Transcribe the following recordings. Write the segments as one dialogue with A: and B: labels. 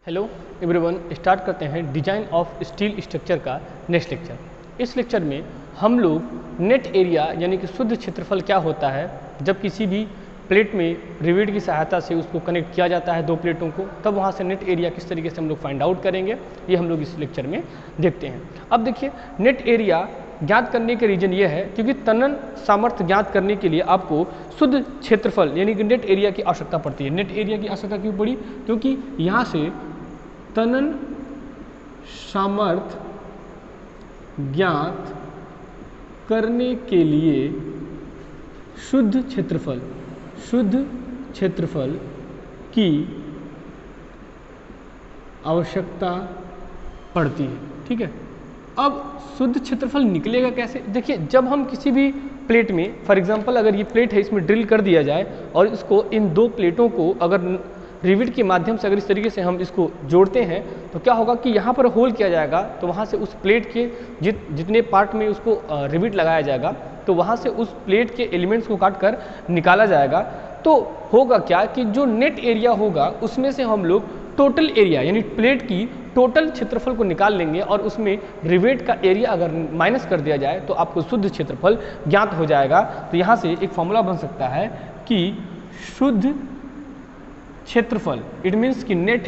A: Hello everyone, start करते हैं design of steel structure का नेक्स्ट लेक्चर। इस लेक्चर में हम लोग नेट एरिया यानी कि शुद्ध क्षेत्रफल क्या होता है जब किसी भी प्लेट में रिवेट की सहायता से उसको कनेक्ट किया जाता है दो प्लेटों को, तब वहाँ से नेट एरिया किस तरीके से हम लोग फाइंड आउट करेंगे, ये हम लोग इस लेक्चर में देखते हैं। अब देखिए, नेट एरिया ज्ञात करने का रीजन ये है क्योंकि तनन सामर्थ्य ज्ञात करने के लिए आपको शुद्ध क्षेत्रफल यानी कि नेट एरिया की आवश्यकता पड़ती है। नेट एरिया की आवश्यकता क्यों पड़ी? क्योंकि यहाँ से तनन सामर्थ्य ज्ञात करने के लिए शुद्ध क्षेत्रफल की आवश्यकता पड़ती है। ठीक है, अब शुद्ध क्षेत्रफल निकलेगा कैसे? देखिए, जब हम किसी भी प्लेट में, फॉर एग्जांपल अगर ये प्लेट है, इसमें ड्रिल कर दिया जाए और इसको इन दो प्लेटों को अगर रिविट के माध्यम से अगर इस तरीके से हम इसको जोड़ते हैं तो क्या होगा कि यहाँ पर होल किया जाएगा, तो वहाँ से उस प्लेट के जितने पार्ट में उसको रिविट लगाया जाएगा तो वहाँ से उस प्लेट के एलिमेंट्स को काट कर निकाला जाएगा। तो होगा क्या कि जो नेट एरिया होगा उसमें से हम लोग टोटल एरिया यानी प्लेट की टोटल क्षेत्रफल को निकाल लेंगे और उसमें रिवेट का एरिया अगर माइनस कर दिया जाए तो आपको शुद्ध क्षेत्रफल ज्ञात हो जाएगा। तो यहाँ से एक फॉर्मूला बन सकता है कि शुद्ध क्षेत्रफल, इट मीन्स कि नेट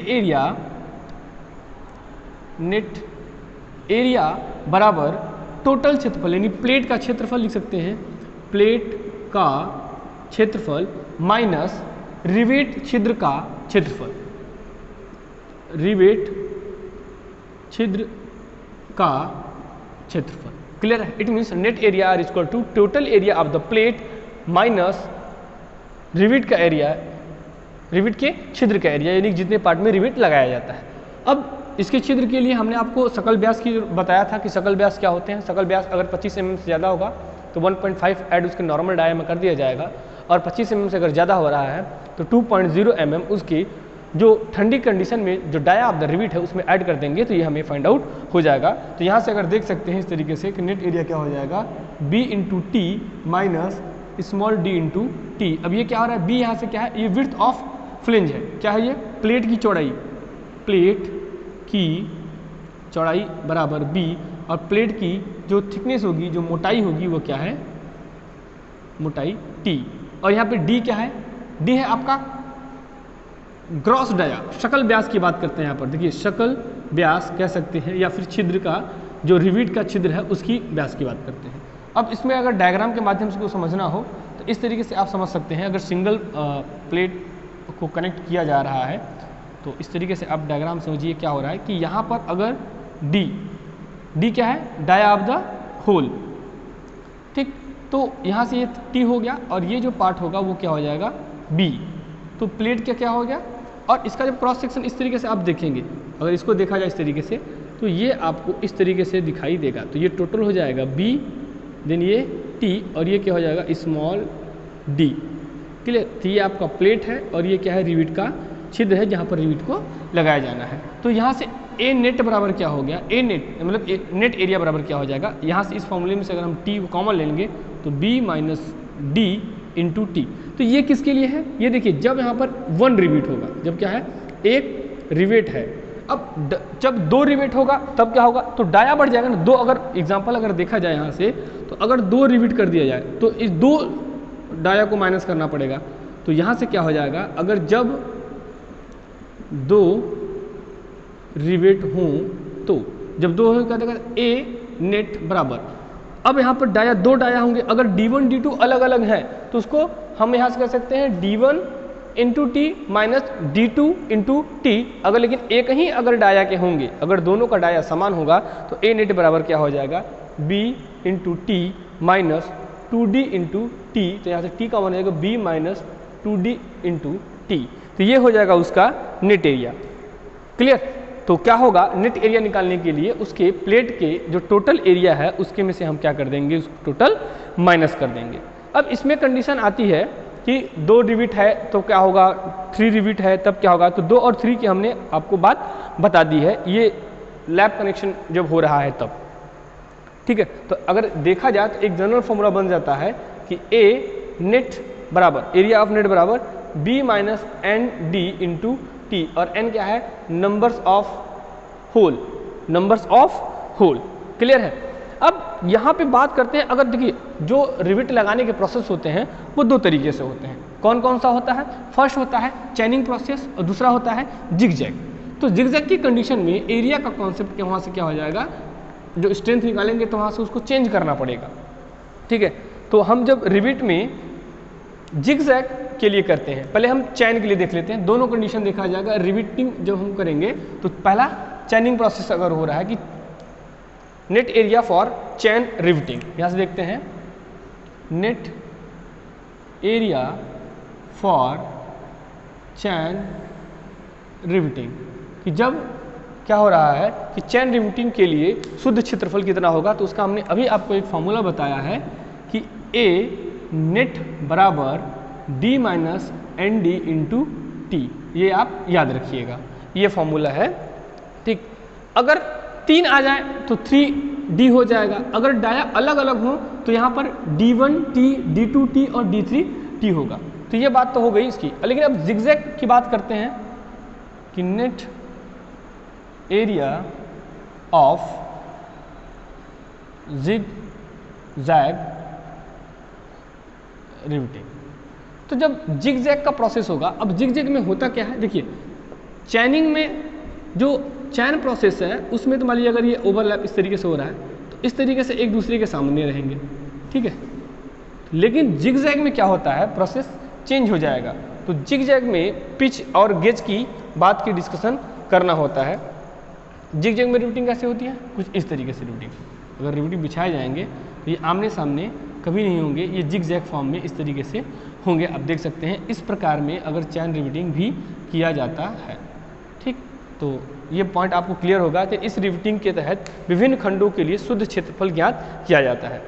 A: एरिया बराबर टोटल क्षेत्रफल यानी प्लेट का क्षेत्रफल लिख सकते हैं, प्लेट का क्षेत्रफल माइनस रिवेट छिद्र का क्षेत्रफल, रिवेट छिद्र का क्षेत्रफल। क्लियर है? It means net area are equal to total area of the plate minus rivet का एरिया, रिवेट के छिद्र का एरिया यानी जितने पार्ट में रिवेट लगाया जाता है। अब इसके छिद्र के लिए हमने आपको सकल व्यास की बताया था कि सकल व्यास क्या होते हैं। सकल व्यास अगर 25 mm से ज़्यादा होगा तो 1.5 ऐड उसके नॉर्मल डाया में कर दिया जाएगा, और 25 mm से अगर ज़्यादा हो रहा है तो 2.0 mm उसकी जो ठंडी कंडीशन में जो डाया ऑफ द रिवेट है उसमें ऐड कर देंगे, तो ये हमें फाइंड आउट हो जाएगा। तो यहाँ से अगर देख सकते हैं इस तरीके से कि नेट एरिया क्या हो जाएगा, B into T minus small d into T. अब ये क्या हो रहा है, B यहाँ से क्या है, ये विड्थ ऑफ फ्लेंज है। क्या है ये? प्लेट की चौड़ाई, प्लेट की चौड़ाई बराबर B, और प्लेट की जो थिकनेस होगी, जो मोटाई होगी वो क्या है, मोटाई T। और यहाँ पे D क्या है, D है आपका ग्रॉस डाया, शकल व्यास की बात करते हैं। यहाँ पर देखिए, शकल व्यास कह सकते हैं, या फिर छिद्र का जो रिवेट का छिद्र है उसकी व्यास की बात करते हैं। अब इसमें अगर डायग्राम के माध्यम से को समझना हो तो इस तरीके से आप समझ सकते हैं। अगर सिंगल प्लेट को कनेक्ट किया जा रहा है तो इस तरीके से आप डायग्राम समझिए क्या हो रहा है कि यहाँ पर अगर D क्या है, डाया ऑफ द होल, ठीक, तो यहाँ से ये T हो गया और ये जो पार्ट होगा वो क्या हो जाएगा, B। तो प्लेट क्या हो गया, और इसका जब क्रॉस सेक्शन इस तरीके से आप देखेंगे, अगर इसको देखा जाए इस तरीके से तो ये आपको इस तरीके से दिखाई देगा। तो ये टोटल हो जाएगा B, देन ये T, और ये क्या हो जाएगा, स्मॉल d। क्लियर? तो ये आपका प्लेट है और ये क्या है, रिवेट का छिद्र है जहाँ पर रिवेट को लगाया जाना है। तो यहाँ से A नेट बराबर क्या हो गया, A नेट मतलब नेट एरिया बराबर क्या हो जाएगा, यहाँ से इस फॉर्मूले में से अगर हम T को कॉमन लेंगे तो B minus D into T. तो ये किसके लिए है, ये देखिए, जब यहाँ पर 1 रिवेट होगा, जब क्या है, एक रिवेट है। अब जब 2 रिवेट होगा तब क्या होगा, तो डाया बढ़ जाएगा ना, 2। अगर एग्जांपल अगर देखा जाए यहाँ से, तो अगर 2 रिवेट कर दिया जाए तो इस 2 डाया को माइनस करना पड़ेगा। तो यहाँ से क्या हो जाएगा, अगर जब 2 रिवेट हों तो जब 2 हो क्या देगा, A नेट बराबर, अब यहाँ पर डाया 2 डाया होंगे, अगर D1 D2 अलग अलग है तो उसको हम यहाँ से कर सकते हैं D1 into T minus D2 into T. अगर लेकिन एक ही अगर डाया के होंगे, अगर दोनों का डाया समान होगा तो A नेट बराबर क्या हो जाएगा, B into T minus 2D into T. तो यहाँ से T का बन जाएगा B minus 2D into T. तो ये हो जाएगा उसका नेट एरिया। क्लियर? तो क्या होगा, नेट एरिया निकालने के लिए उसके प्लेट के जो टोटल एरिया है उसके में से हम क्या कर देंगे, उसको टोटल माइनस कर देंगे। अब इसमें कंडीशन आती है कि 2 रिवेट है तो क्या होगा, 3 रिवेट है तब क्या होगा। तो 2 और 3 की हमने आपको बात बता दी है, ये लैब कनेक्शन जब हो रहा है तब। ठीक है, तो अगर देखा जाए तो एक जनरल फॉर्मूला बन जाता है कि A नेट बराबर, एरिया ऑफ नेट बराबर B minus N D into T, और n क्या है, numbers of hole, numbers of hole. Clear है। अब यहाँ पे बात करते हैं, अगर देखिए जो रिविट लगाने के प्रोसेस होते हैं वो दो तरीके से होते हैं। कौन कौन सा होता है? फर्स्ट होता है चैनिंग प्रोसेस और दूसरा होता है जिगजैग। तो जिगजैग की कंडीशन में एरिया का कॉन्सेप्ट के वहाँ से क्या हो जाएगा, जो स्ट्रेंथ निकालेंगे तो वहाँ से उसको चेंज करना पड़ेगा। ठीक है, तो हम जब रिविट में जिगजैग के लिए करते हैं, पहले हम चैन के लिए देख लेते हैं, दोनों कंडीशन देखा जाएगा। रिविटिंग जब हम करेंगे तो पहला चैनिंग प्रोसेस अगर हो रहा है कि net area for chain riveting, यहाँ से देखते हैं net area for chain riveting, कि जब क्या हो रहा है कि चैन रिविटिंग के लिए शुद्ध क्षेत्रफल कितना होगा, तो उसका हमने अभी आपको एक फॉर्मूला बताया है कि ए नेट बराबर D minus N D into T, ये आप याद रखिएगा, ये फॉर्मूला है। ठीक, अगर 3 आ जाए तो 3D हो जाएगा, अगर डाया अलग अलग हो तो यहाँ पर D1T, D2T और D3T होगा। तो ये बात तो हो गई इसकी। लेकिन अब जिगजैग की बात करते हैं कि net area of zigzag riveting. तो जब जिगजैग का प्रोसेस होगा, अब जिगजैग में होता क्या है, देखिए चैनिंग में जो चैन प्रोसेस है उसमें तो मान लीजिए अगर ये ओवरलैप इस तरीके से हो रहा है तो इस तरीके से एक दूसरे के सामने रहेंगे। ठीक है, लेकिन जिगजैग में क्या होता है, प्रोसेस चेंज हो जाएगा। तो जिगजैग में पिच और गेज की बात की डिस्कशन करना होता है। जिगजैग में रिविटिंग कैसे होती है, कुछ इस तरीके से रिविटिंग, अगर रिविटिंग बिछाए जाएंगे तो ये आमने सामने कभी नहीं होंगे, ये जिगजैग फॉर्म में इस तरीके से होंगे। आप देख सकते हैं इस प्रकार में अगर चैन रिविटिंग भी किया जाता है। ठीक, तो ये पॉइंट आपको क्लियर होगा कि इस रिविटिंग के तहत विभिन्न खंडों के लिए शुद्ध क्षेत्रफल ज्ञात किया जाता है।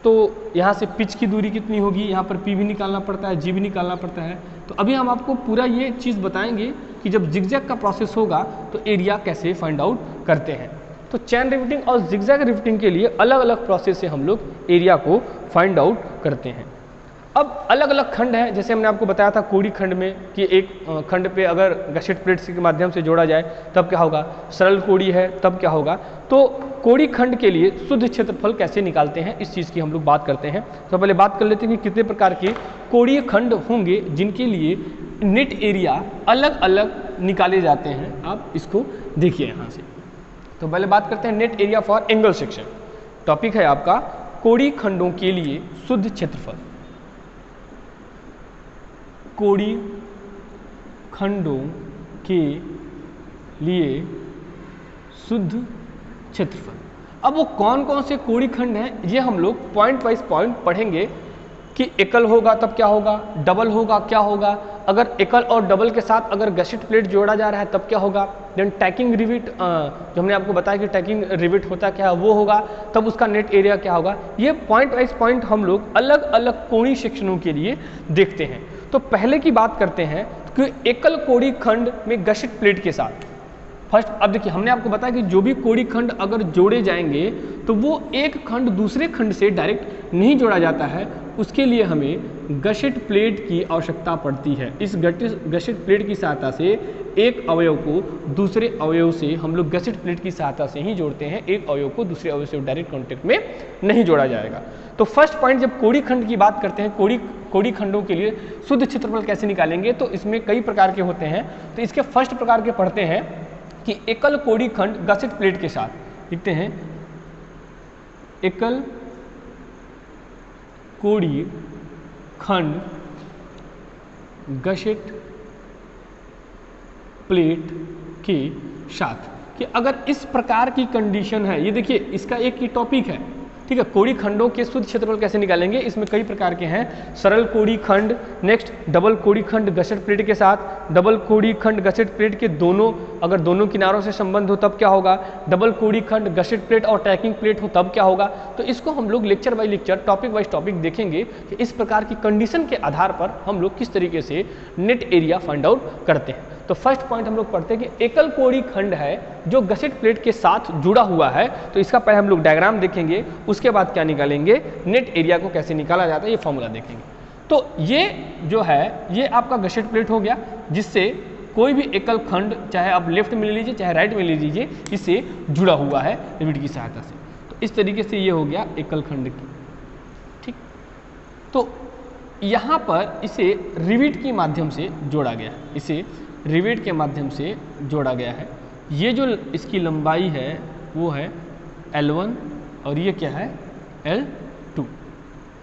A: तो यहाँ से पिच की दूरी कितनी होगी, यहाँ पर पी भी निकालना पड़ता है, जी भी निकालना पड़ता है। तो अभी हम आपको पूरा ये चीज़ बताएंगे कि जब जिगजैग का प्रोसेस होगा तो एरिया कैसे फाइंड आउट करते हैं। तो चैन रिविटिंग और जिगजैग रिविटिंग के लिए अलग अलग प्रोसेस से हम लोग एरिया को फाइंड आउट करते हैं। अब अलग अलग खंड हैं, जैसे हमने आपको बताया था कोड़ी खंड में कि एक खंड पे अगर गसेट प्लेट के माध्यम से जोड़ा जाए तब क्या होगा, सरल कोड़ी है तब क्या होगा। तो कोड़ी खंड के लिए शुद्ध क्षेत्रफल कैसे निकालते हैं, इस चीज़ की हम लोग बात करते हैं। तो पहले बात कर लेते हैं कि कितने प्रकार के कोड़ीय खंड होंगे जिनके लिए नेट एरिया अलग अलग निकाले जाते हैं। आप इसको देखिए यहाँ से। तो पहले बात करते हैं net area for angle section. Topic है आपका कोड़ी खंडों के लिए शुद्ध क्षेत्रफल। कोड़ी खंडों के लिए शुद्ध क्षेत्रफल। अब वो कौन कौन से कोड़ी खंड हैं, ये हम लोग पॉइंट वाइज पॉइंट पढ़ेंगे कि एकल होगा तब क्या होगा, डबल होगा क्या होगा, अगर एकल और डबल के साथ अगर गसेट प्लेट जोड़ा जा रहा है तब क्या होगा, देन टैकिंग रिविट, जो हमने आपको बताया कि टैकिंग रिविट होता क्या है वो होगा, तब उसका नेट एरिया क्या होगा। ये पॉइंट वाइज पॉइंट हम लोग अलग अलग कोणी सेक्शनों के लिए देखते हैं। तो पहले की बात करते हैं कि एकल कोड़ी खंड में गसेट प्लेट के साथ फर्स्ट। अब देखिए हमने आपको बताया कि जो भी कोड़ी खंड अगर जोड़े जाएंगे तो वो एक खंड दूसरे खंड से डायरेक्ट नहीं जोड़ा जाता है, उसके लिए हमें गसेट प्लेट की आवश्यकता पड़ती है। इस गसेट प्लेट की सहायता से एक अवयव को दूसरे अवयव से हम लोग गसेट प्लेट की सहायता से ही जोड़ते हैं, एक अवयव को दूसरे अवयव से डायरेक्ट कॉन्टेक्ट में नहीं जोड़ा जाएगा। तो फर्स्ट पॉइंट, जब कोड़ी खंड की बात करते हैं, कोड़ी खंडों के लिए शुद्ध क्षेत्रफल कैसे निकालेंगे, तो इसमें कई प्रकार के होते हैं। तो इसके फर्स्ट प्रकार के पढ़ते हैं कि एकल कोड़ी खंड गसेट प्लेट के साथ। लिखते हैं एकल कोड़ी खंड गसेट प्लेट के साथ, कि अगर इस प्रकार की कंडीशन है, ये देखिए इसका एक ही टॉपिक है। ठीक है, कोड़ी खंडों के शुद्ध क्षेत्रफल कैसे निकालेंगे, इसमें कई प्रकार के हैं। सरल कोड़ी खंड, नेक्स्ट डबल कोड़ी खंड गसेट प्लेट के साथ, डबल कोड़ी खंड गसेट प्लेट के दोनों, अगर दोनों किनारों से संबंध हो तब क्या होगा, डबल कोड़ी खंड गसेट प्लेट और टैकिंग प्लेट हो तब क्या होगा। तो इसको हम लोग lecture by lecture, topic wise topic देखेंगे कि इस प्रकार की कंडीशन के आधार पर हम लोग किस तरीके से नेट एरिया फाइंड आउट करते हैं। तो फर्स्ट पॉइंट हम लोग पढ़ते हैं कि एकल कोड़ी खंड है जो गसेट प्लेट के साथ जुड़ा हुआ है। तो इसका पहले हम लोग डायग्राम देखेंगे, उसके बाद क्या निकालेंगे, नेट एरिया को कैसे निकाला जाता है ये फॉर्मूला देखेंगे। तो ये जो है ये आपका गसेट प्लेट हो गया, जिससे कोई भी एकल खंड, चाहे आप लेफ्ट में ले लीजिए चाहे राइट में ले लीजिए, इससे जुड़ा हुआ है रिविट की सहायता से। तो इस तरीके से ये हो गया एकल खंड की। ठीक, तो यहाँ पर इसे रिविट के माध्यम से जोड़ा गया है, इसे रिविट के माध्यम से जोड़ा गया है। ये जो इसकी लंबाई है वो है L1 और ये क्या है L2,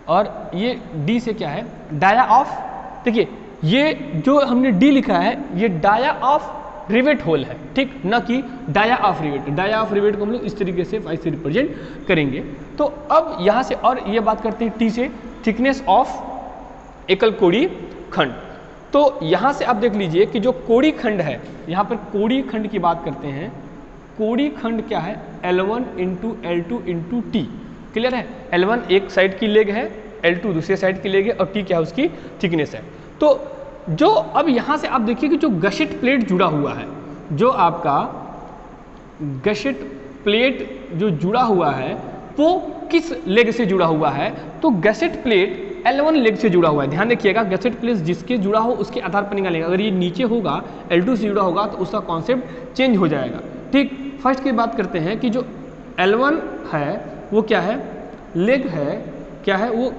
A: और ये D से क्या है डाया ऑफ, देखिए ये जो हमने D लिखा है ये डाया ऑफ रिवेट होल है, ठीक, न कि dia of rivet. Dia of rivet को हम लोग इस तरीके से फाइ से रिप्रेजेंट करेंगे। तो अब यहाँ से और ये बात करते हैं T से, थिकनेस ऑफ एकल कोड़ी खंड। तो यहाँ से आप देख लीजिए कि जो कोड़ी खंड है, यहाँ पर कोड़ी खंड की बात करते हैं, कोड़ी खंड क्या है L1 into L2 into T, clear है। L1 एक साइड की लेग है, L2 दूसरे साइड की लेग है, और T क्या है उसकी थिकनेस है। तो जो अब यहाँ से आप देखिए कि जो गसेट प्लेट जुड़ा हुआ है, जो आपका गसेट प्लेट जो जुड़ा हुआ है वो किस लेग से जुड़ा हुआ है, तो गसेट प्लेट L1 लेग से जुड़ा हुआ है। ध्यान रखिएगा, गसेट प्लेट जिसके जुड़ा हो उसके आधार पर निकालेंगे। अगर ये नीचे होगा L2 से जुड़ा होगा तो उसका कॉन्सेप्ट चेंज हो जाएगा। ठीक, फर्स्ट की बात करते हैं कि जो L1 है वो क्या है, लेग है, क्या है वो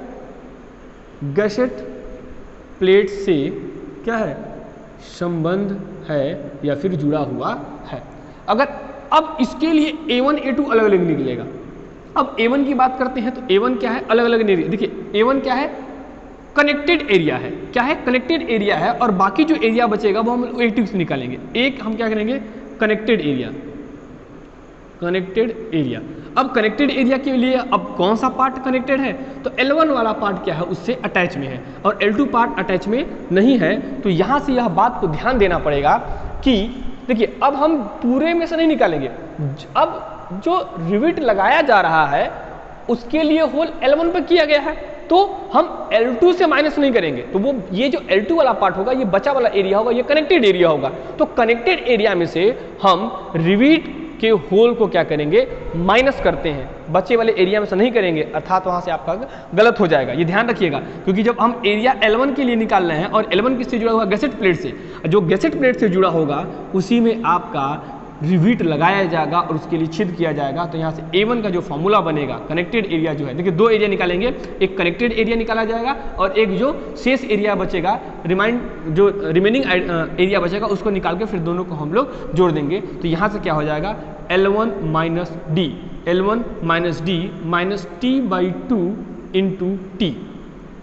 A: गसेट प्लेट से क्या है संबंध है या फिर जुड़ा हुआ है। अगर अब इसके लिए A1 A2 अलग अलग निकलेगा। अब A1 की बात करते हैं तो A1 क्या है अलग अलग नहीं, देखिए A1 क्या है कनेक्टेड एरिया है, क्या है कनेक्टेड एरिया है, और बाकी जो एरिया बचेगा वो हम A2 से निकालेंगे। एक हम क्या करेंगे कनेक्टेड एरिया, कनेक्टेड एरिया। अब कनेक्टेड एरिया के लिए अब कौन सा पार्ट कनेक्टेड है, तो L1 वाला पार्ट क्या है उससे अटैच में है और L2 पार्ट अटैच में नहीं है। तो यहाँ से यह बात को ध्यान देना पड़ेगा कि देखिए अब हम पूरे में से नहीं निकालेंगे, अब जो रिविट लगाया जा रहा है उसके लिए होल L1 पर किया गया है, तो हम L2 से माइनस नहीं करेंगे। तो वो ये जो L2 वाला पार्ट होगा, ये बचा वाला एरिया होगा, ये कनेक्टेड एरिया होगा। तो कनेक्टेड एरिया में से हम रिविट के होल को क्या करेंगे माइनस करते हैं, बचे वाले एरिया में से नहीं करेंगे, अर्थात वहां से आपका गलत हो जाएगा। ये ध्यान रखिएगा, क्योंकि जब हम एरिया L1 के लिए निकाल रहे हैं और L1 किससे जुड़ा हुआ गसेट प्लेट से, जो गसेट प्लेट से जुड़ा होगा उसी में आपका रिविट लगाया जाएगा और उसके लिए छेद किया जाएगा। तो यहाँ से A1 का जो फॉर्मूला बनेगा कनेक्टेड एरिया जो है, देखिए दो एरिया निकालेंगे, एक कनेक्टेड एरिया निकाला जाएगा और एक जो शेष एरिया बचेगा, जो रिमेनिंग एरिया बचेगा उसको निकाल के फिर दोनों को हम लोग जोड़ देंगे। तो यहाँ से क्या हो जाएगा L1 minus D, L1 minus D minus T/2 into T,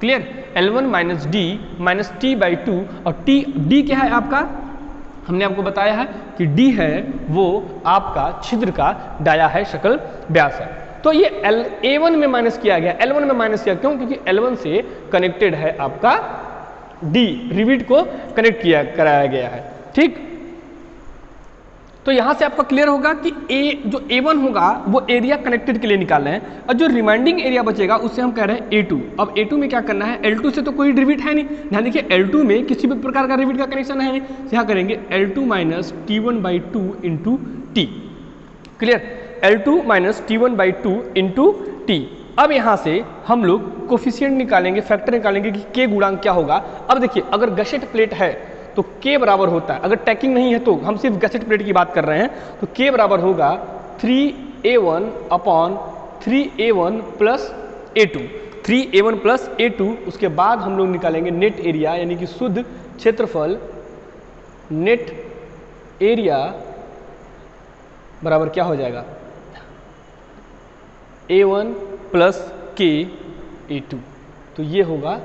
A: clear. L1 minus D minus T/2 और D क्या है आपका, हमने आपको बताया है कि D है वो आपका छिद्र का डाया है शकल व्यास है। तो ये A1 में माइनस किया गया, L1 में माइनस किया, क्यों, क्योंकि L1 से कनेक्टेड है आपका D, रिविट को कनेक्ट कराया गया है। ठीक, तो यहां से आपका क्लियर होगा कि जो A1 होगा वो एरिया कनेक्टेड के लिए निकाल रहे हैं, और जो रिमाइंडिंग एरिया बचेगा उससे हम कह रहे हैं A2। अब A2 में क्या करना है, L2 से तो कोई रिविट है नहीं, ध्यान देखिए L2 में किसी भी प्रकार का रिविट का कनेक्शन है नहीं, यहाँ करेंगे L2 minus T1/2 into T, clear, L2 minus T1/2 into T। अब यहाँ से हम लोग कोफिशिएंट निकालेंगे, फैक्टर निकालेंगे कि K गुणांक क्या होगा। अब देखिए अगर गसेट प्लेट है तो K बराबर होता है, अगर टैकिंग नहीं है तो हम सिर्फ गसेट प्लेट की बात कर रहे हैं, तो K बराबर होगा 3A1 upon 3A1 plus A2, 3A1 plus A2। उसके बाद हम लोग निकालेंगे नेट एरिया, यानी कि शुद्ध क्षेत्रफल, नेट एरिया बराबर क्या हो जाएगा A1 प्लस K A2। तो ये होगा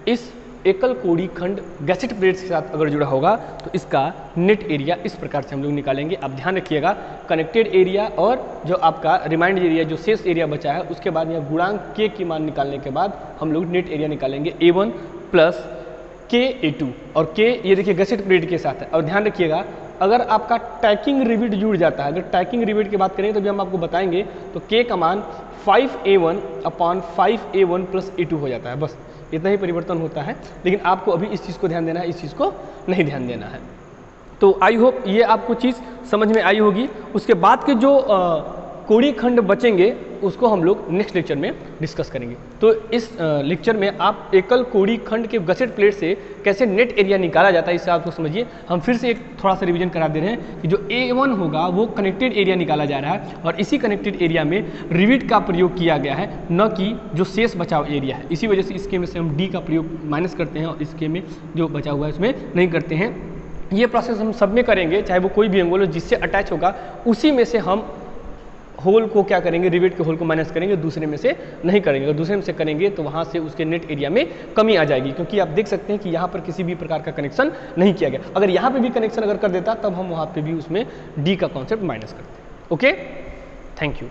A: इस एकल कोड़ी खंड गसेट प्लेट के साथ अगर जुड़ा होगा तो इसका नेट एरिया इस प्रकार से हम लोग निकालेंगे। अब ध्यान रखिएगा कनेक्टेड एरिया और जो आपका रिमाइंड एरिया जो शेष एरिया बचा है उसके बाद यह गुणांक K की मान निकालने के बाद हम लोग नेट एरिया निकालेंगे A1 प्लस K A2, और K ये देखिए गसेट प्लेट के साथ है। और ध्यान रखिएगा अगर आपका टैकिंग रिविट जुड़ जाता है, अगर टैकिंग रिविट की बात करें तो भी हम आपको बताएंगे, तो K का मान 5A1 upon 5A1 plus A2 हो जाता है, बस इतना ही परिवर्तन होता है। लेकिन आपको अभी इस चीज़ को ध्यान देना है, इस चीज़ को नहीं ध्यान देना है। तो आई होप ये आपको चीज़ समझ में आई होगी। उसके बाद के जो कोड़ी खंड बचेंगे उसको हम लोग नेक्स्ट लेक्चर में डिस्कस करेंगे। तो इस लेक्चर में आप एकल कोड़ी खंड के गसेट प्लेट से कैसे नेट एरिया निकाला जाता है इससे आपको समझिए। हम फिर से एक थोड़ा सा रिवीजन करा दे रहे हैं कि जो A1 होगा वो कनेक्टेड एरिया निकाला जा रहा है और इसी कनेक्टेड एरिया में रिविट का प्रयोग किया गया है, न कि जो शेष बचाव एरिया है। इसी वजह से इसके में से हम डी का प्रयोग माइनस करते हैं और इसके में जो बचा हुआ है उसमें नहीं करते हैं। ये प्रोसेस हम सब में करेंगे, चाहे वो कोई भी एंगल हो जिससे अटैच होगा उसी में से हम होल को क्या करेंगे, रिवेट के होल को माइनस करेंगे, दूसरे में से नहीं करेंगे। अगर दूसरे में से करेंगे तो वहाँ से उसके नेट एरिया में कमी आ जाएगी, क्योंकि आप देख सकते हैं कि यहाँ पर किसी भी प्रकार का कनेक्शन नहीं किया गया। अगर यहाँ पे भी कनेक्शन अगर कर देता तब हम वहाँ पे भी उसमें डी का कॉन्सेप्ट माइनस करते हैं। Okay, thank you.